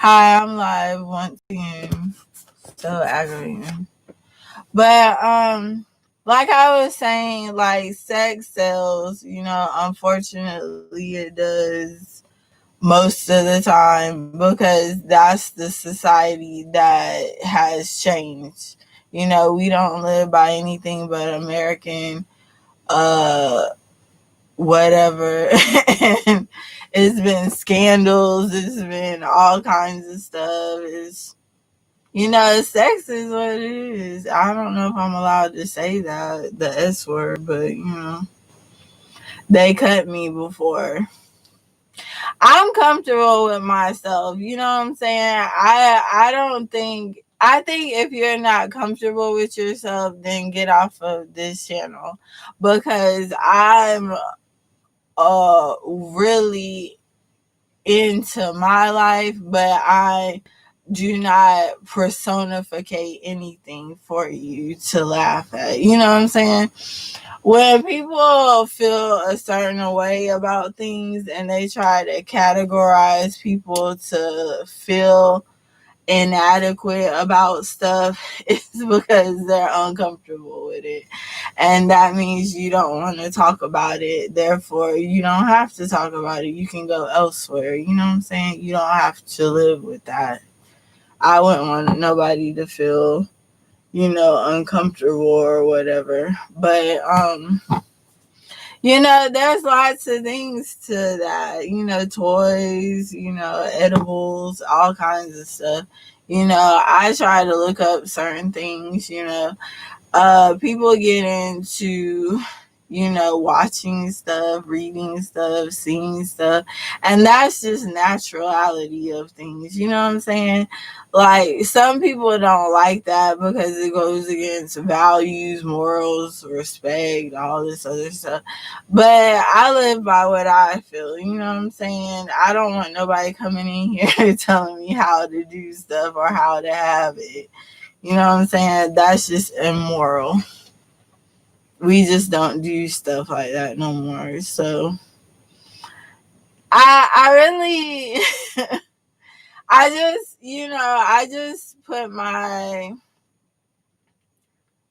Hi, I'm live once again. So aggravating. But like I was saying, like sex sells, unfortunately it does most of the time because that's the society that has changed. We don't live by anything but American uh whatever. And it's been scandals, it's been all kinds of stuff. Sex is what it is. I don't know if I'm allowed to say that, the S word, but they cut me before. I'm comfortable with myself. You know what I'm saying? I think if you're not comfortable with yourself, then get off of this channel because I'm really into my life, but I do not personificate anything for you to laugh at. You know what I'm saying? When people feel a certain way about things and they try to categorize people to feel inadequate about stuff, it's because they're uncomfortable with it. And that means you don't want to talk about it. Therefore, you don't have to talk about it. You can go elsewhere. You know what I'm saying? You don't have to live with that. I wouldn't want nobody to feel, uncomfortable or whatever. But there's lots of things to that, toys, edibles, all kinds of stuff. I try to look up certain things, people get into, watching stuff, reading stuff, seeing stuff, and that's just naturality of things. You know what I'm saying? Like some people don't like that because it goes against values, morals, respect, all this other stuff. But I live by what I feel. You know what I'm saying? I don't want nobody coming in here telling me how to do stuff or how to have it. You know what I'm saying? That's just immoral. We just don't do stuff like that no more. So I really I just put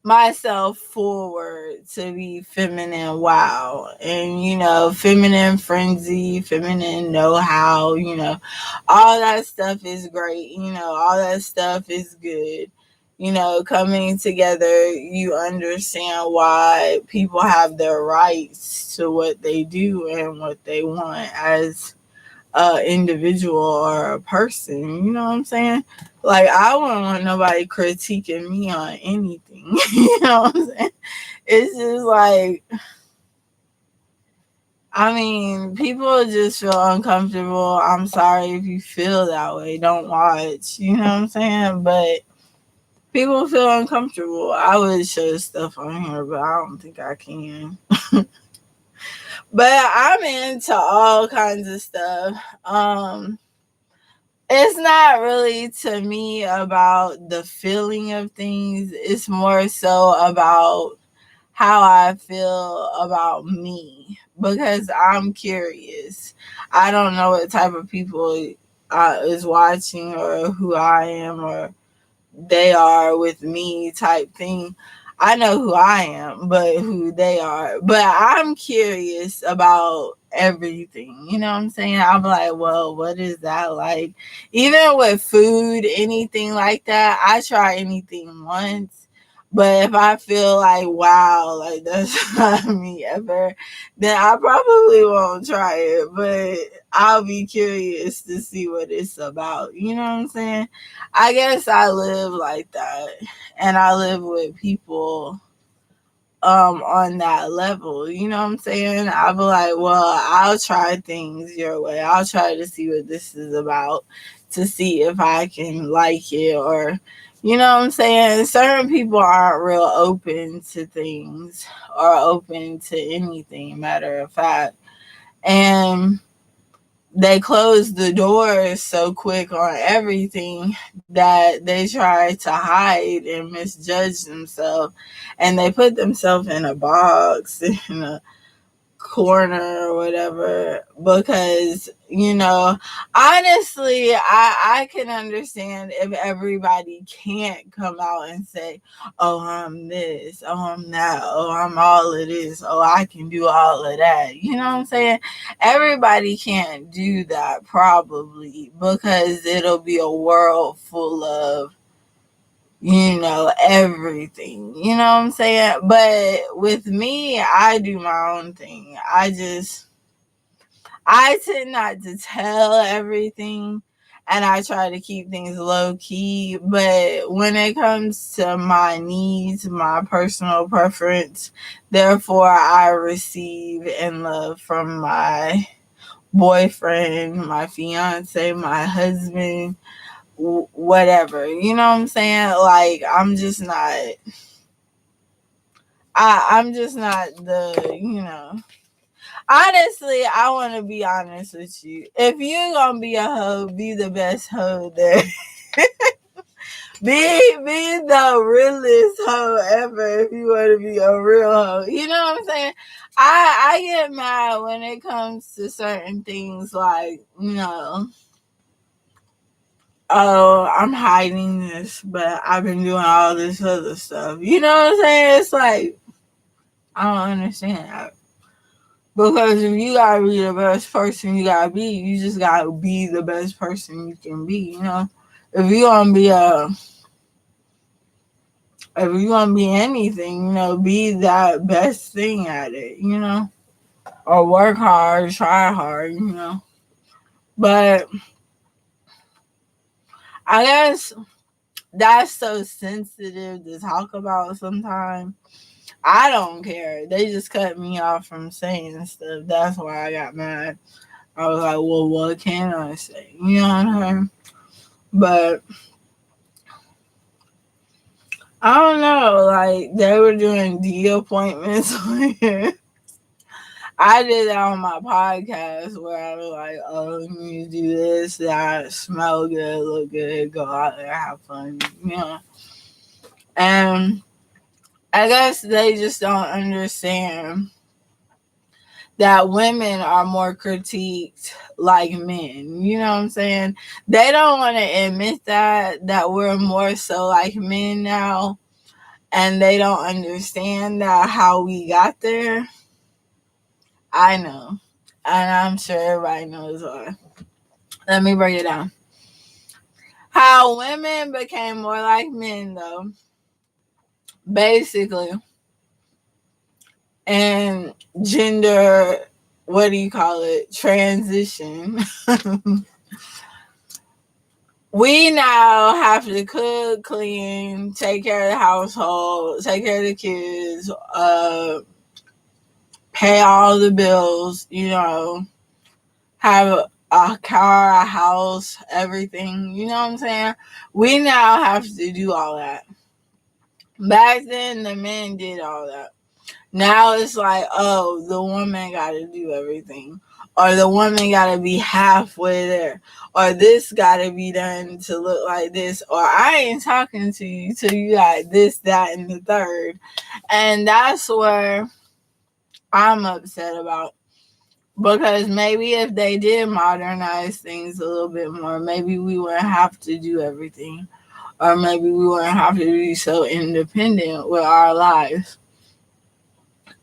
myself forward to be feminine wow, and feminine frenzy, feminine know-how, all that stuff is great, all that stuff is good. Coming together, you understand why people have their rights to what they do and what they want as a individual or a person. You know what I'm saying? Like I wouldn't want nobody critiquing me on anything. You know what I'm saying? It's just like, I mean, people just feel uncomfortable. I'm sorry if you feel that way. Don't watch. You know what I'm saying? But people feel uncomfortable. I would show stuff on here, but I don't think I can. But I'm into all kinds of stuff. It's not really to me about the feeling of things. It's more so about how I feel about me because I'm curious. I don't know what type of people is watching or who I am or they are with me type thing. I know who I am, but who they are. But I'm curious about everything. You know what I'm saying? I'm like, well, what is that like? Even with food, anything like that, I try anything once. But if I feel like, wow, like that's not me ever, then I probably won't try it. But I'll be curious to see what it's about. You know what I'm saying? I guess I live like that, and I live with people on that level. You know what I'm saying? I'll be like, well, I'll try things your way. I'll try to see what this is about to see if I can like it, or you know what I'm saying? Certain people aren't real open to things or open to anything, matter of fact. And they close the doors so quick on everything that they try to hide and misjudge themselves, and they put themselves in a box, in a corner or whatever, because Honestly, I can understand if everybody can't come out and say, oh, I'm this, oh, I'm that, oh, I'm all of this, oh, I can do all of that. You know what I'm saying? Everybody can't do that probably, because it'll be a world full of everything. You know what I'm saying? But with me, I do my own thing. I tend not to tell everything, and I try to keep things low key. But when it comes to my needs, my personal preference, therefore I receive and love from my boyfriend, my fiance, my husband, whatever. You know what I'm saying? Like, I'm just not the. Honestly, I want to be honest with you. If you're gonna be a hoe, be the best hoe there. be the realest hoe ever. If you want to be a real hoe, you know what I'm saying. I get mad when it comes to certain things, like, oh, I'm hiding this, but I've been doing all this other stuff. You know what I'm saying? It's like, I don't understand that. Because if you gotta be the best person you gotta be, you just gotta be the best person you can be, If you wanna be anything, be that best thing at it, Or work hard, try hard. But I guess that's so sensitive to talk about sometimes. I don't care. They just cut me off from saying stuff. That's why I got mad. I was like, well, what can I say? You know what I'm saying? But I don't know. Like, they were doing D appointments. I did that on my podcast where I was like, oh, you need to do this, that, smell good, look good, go out there, have fun, And I guess they just don't understand that women are more critiqued like men. You know what I'm saying? They don't want to admit that we're more so like men now, and they don't understand that how we got there. I know, and I'm sure everybody knows why. Let me break it down. How women became more like men, though, basically, and gender, what do you call it? Transition. We now have to cook, clean, take care of the household, take care of the kids, pay all the bills, have a car, a house, everything. You know what I'm saying? We now have to do all that. Back then, the men did all that. Now it's like, oh, the woman got to do everything. Or the woman got to be halfway there. Or this got to be done to look like this. Or I ain't talking to you till you got this, that, and the third. And that's where I'm upset about. Because maybe if they did modernize things a little bit more, maybe we wouldn't have to do everything. Or maybe we wouldn't have to be so independent with our lives.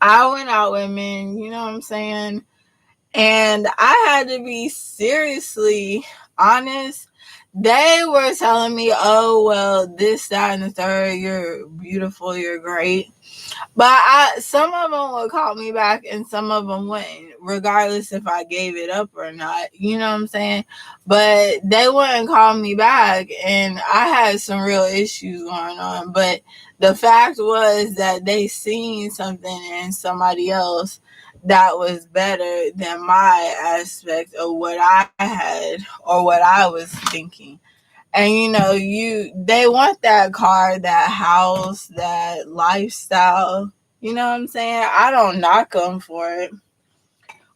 I went out with men, you know what I'm saying? And I had to be seriously honest. They were telling me, oh, well, this, that, and the third, you're beautiful, you're great. But some of them would call me back and some of them wouldn't, regardless if I gave it up or not. You know what I'm saying? But they wouldn't call me back, and I had some real issues going on. But the fact was that they seen something in somebody else that was better than my aspect of what I had or what I was thinking. And they want that car, that house, that lifestyle. You know what I'm saying? I don't knock them for it.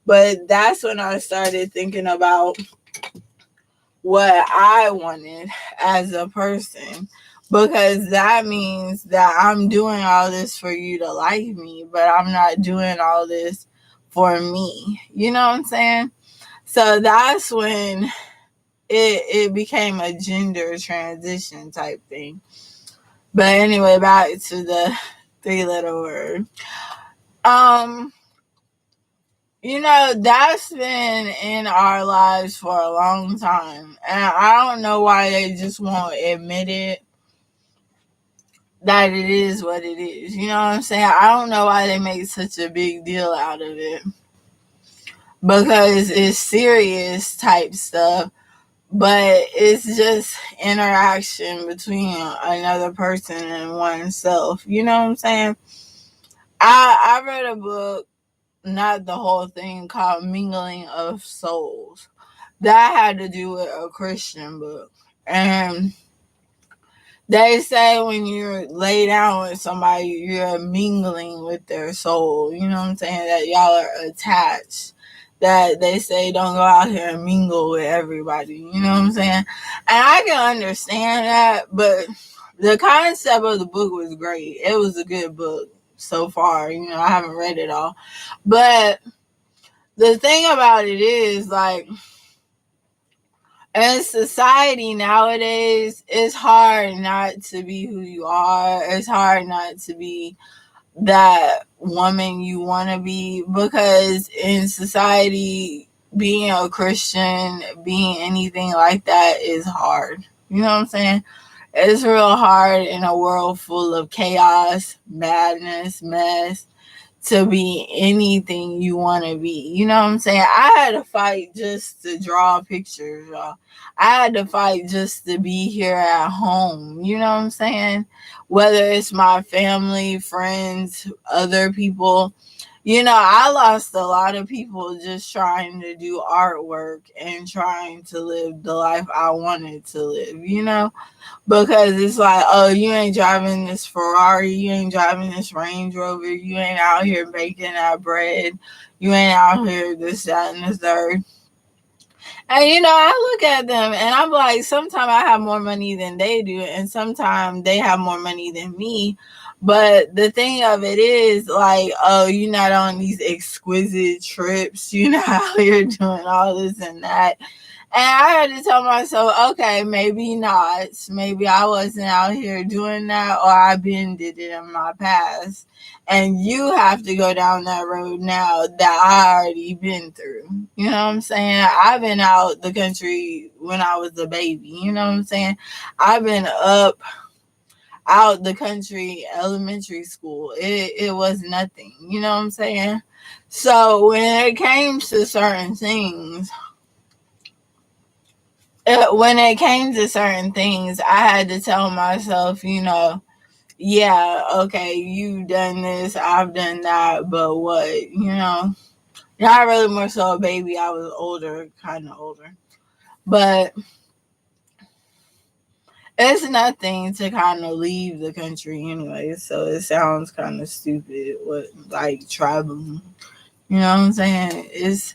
But that's when I started thinking about what I wanted as a person. Because that means that I'm doing all this for you to like me, but I'm not doing all this for me. You know what I'm saying? So that's when it became a gender transition type thing. But anyway, back to the 3-letter word. That's been in our lives for a long time. And I don't know why they just won't admit it, that it is what it is. You know what I'm saying? I don't know why they make such a big deal out of it. Because it's serious type stuff. But it's just interaction between another person and oneself. You know what I'm saying? I read a book, not the whole thing, called Mingling of Souls. That had to do with a Christian book. And they say when you lay down with somebody, you're mingling with their soul. You know what I'm saying? That y'all are attached. That they say don't go out here and mingle with everybody. You know what I'm saying? And I can understand that, but the concept of the book was great. It was a good book so far. I haven't read it all. But the thing about it is, like, in society nowadays, it's hard not to be who you are. It's hard not to be that woman you want to be, because in society, being a Christian, being anything like that is hard. You know what I'm saying? It's real hard in a world full of chaos, madness, mess, to be anything you want to be. You know what I'm saying? I had to fight just to draw pictures, y'all. I had to fight just to be here at home. You know what I'm saying? Whether it's my family, friends, other people. I lost a lot of people just trying to do artwork and trying to live the life I wanted to live. Because it's like, oh, you ain't driving this Ferrari, you ain't driving this Range Rover, you ain't out here baking that bread, you ain't out here this, that, and the third. And I look at them and I'm like, sometimes I have more money than they do, and sometimes they have more money than me. But the thing of it is, like, oh, you're not on these exquisite trips, you're not out here doing all this and that. And I had to tell myself, okay, maybe not. Maybe I wasn't out here doing that, or I been did it in my past. And you have to go down that road now that I already been through. You know what I'm saying? I've been out the country when I was a baby. You know what I'm saying? I've been out the country, elementary school. It was nothing. You know what I'm saying? So when it came to certain things, I had to tell myself, yeah, okay, you've done this, I've done that, but what, not really more so a baby. I was older, kind of older. But it's nothing to kind of leave the country anyway, so it sounds kind of stupid, like traveling. You know what I'm saying? It's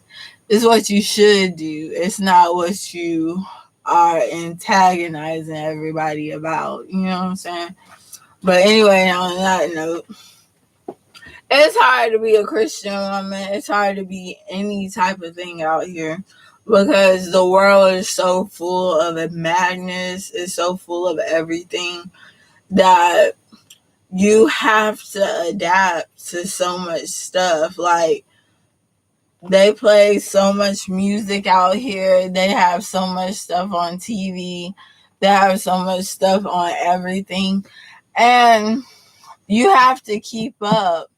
what you should do. It's not what you are antagonizing everybody about. You know what I'm saying? But anyway, on that note, it's hard to be a Christian woman. It's hard to be any type of thing out here, because the world is so full of madness. It's so full of everything that you have to adapt to so much stuff. Like, they play so much music out here. They have so much stuff on TV. They have so much stuff on everything. And you have to keep up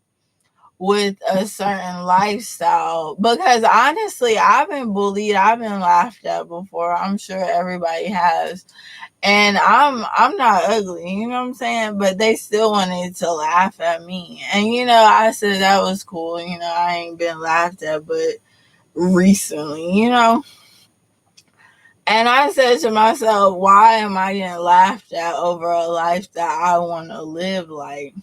with a certain lifestyle, because honestly, I've been bullied, I've been laughed at before. I'm sure everybody has. And I'm not ugly, you know what I'm saying? But they still wanted to laugh at me. And I said that was cool. I ain't been laughed at but recently. And I said to myself, why am I getting laughed at over a life that I want to live like?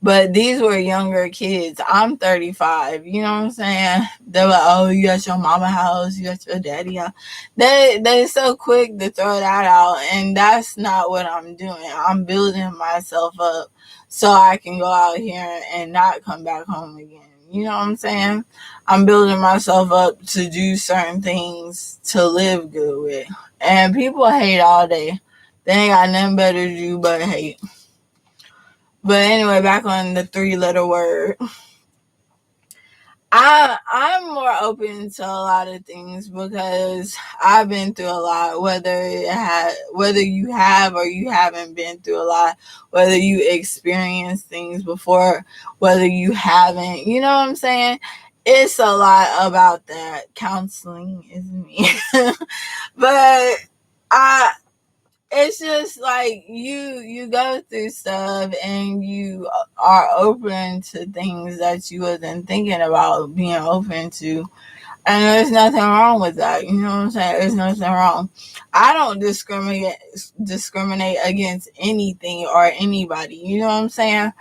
But these were younger kids. I'm 35. You know what I'm saying? They're like, oh, you got your mama house, you got your daddy house. They're so quick to throw that out. And that's not what I'm doing. I'm building myself up so I can go out here and not come back home again. You know what I'm saying? I'm building myself up to do certain things to live good with. And people hate all day. They ain't got nothing better to do but hate. But anyway, back on the 3-letter word. I'm more open to a lot of things because I've been through a lot. Whether you have or you haven't been through a lot, whether you experienced things before, whether you haven't, you know what I'm saying? It's a lot about that. Counseling is me, but I it's just like you go through stuff and you are open to things that you wasn't thinking about being open to, and there's nothing wrong with that. You know what I'm saying? There's nothing wrong. I don't discriminate against anything or anybody. You know what I'm saying?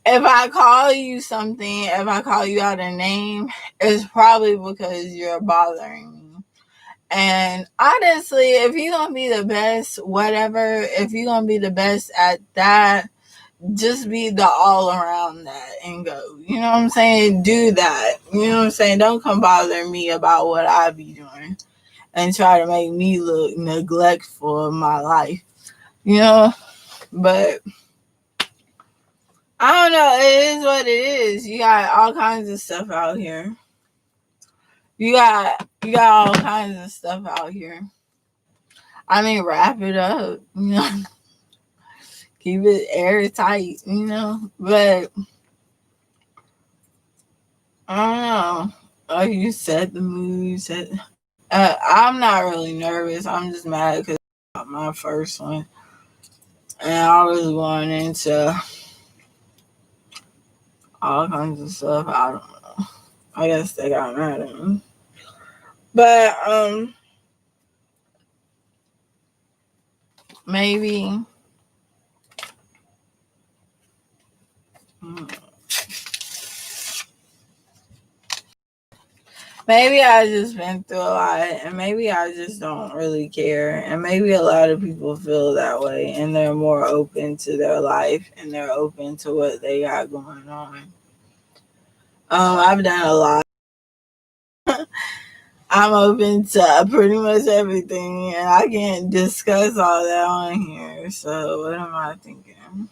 If I call you something, if I call you out a name, it's probably because you're bothering me. And honestly, if you're going to be the best, whatever, if you're going to be the best at that, just be the all around that and go. You know what I'm saying? Do that. You know what I'm saying? Don't come bother me about what I be doing and try to make me look neglectful of my life. You know? But I don't know. It is what it is. You got all kinds of stuff out here. You got all kinds of stuff out here. I mean, wrap it up. You know? Keep it airtight, you know? But I don't know. Oh, you set the mood. I'm not really nervous. I'm just mad because I got my first one. And I was going into all kinds of stuff. I don't know. I guess they got mad at me. But, maybe. Maybe I just been through a lot, and maybe I just don't really care, and maybe a lot of people feel that way, and they're more open to their life, and they're open to what they got going on. I've done a lot. I'm open to pretty much everything, and I can't discuss all that on here. So what am I thinking?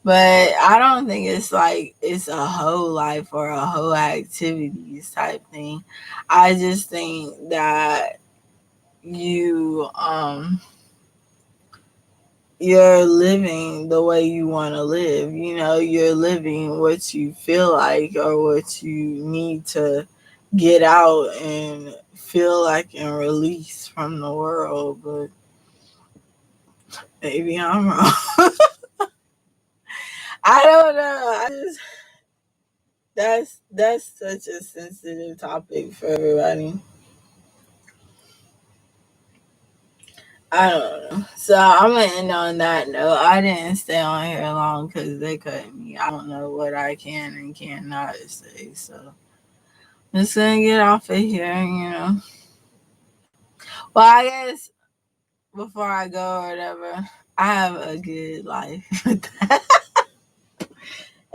But I don't think it's like it's a whole life or a whole activities type thing. I just think that you you're living the way you want to live. You know, you're living what you feel like or what you need to get out and feel like and release from the world. But maybe I'm wrong. I don't know. That's such a sensitive topic for everybody. I don't know. So I'm gonna end on that note. I didn't stay on here long because they cut me. I don't know what I can and cannot say. So I'm just gonna get off of here. You know. Well, I guess before I go or whatever, I have a good life.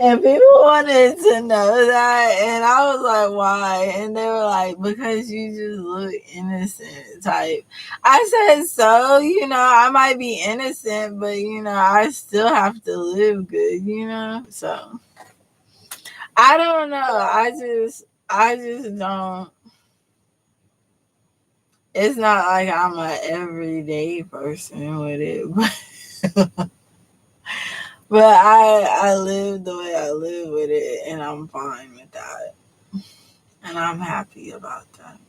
And people wanted to know that, and I was like, why? And they were like, because you just look innocent type. I said, so, you know, I might be innocent, but, you know, I still have to live good, you know? So, I don't know. I just don't. It's not like I'm a everyday person with it, but I live the way I live with it, and I'm fine with that. And I'm happy about that.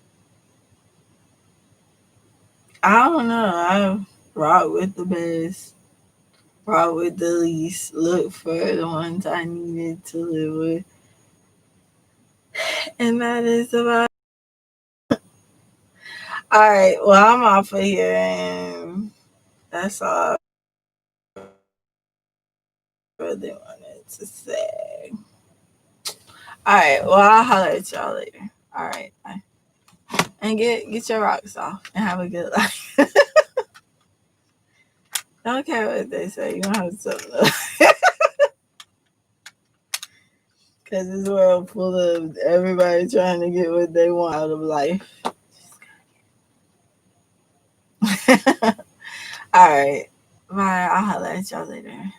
I don't know. I rock with the best, rock with the least, look for the ones I needed to live with. And that is about all right. Well, I'm off of here, and that's all I really wanted to say. All right. Well, I'll holler at y'all later. All right. Bye. And get your rocks off and have a good life. Don't care what they say. You don't have to tell them. Because this world full of everybody trying to get what they want out of life. All right. Bye. I'll holler at y'all later.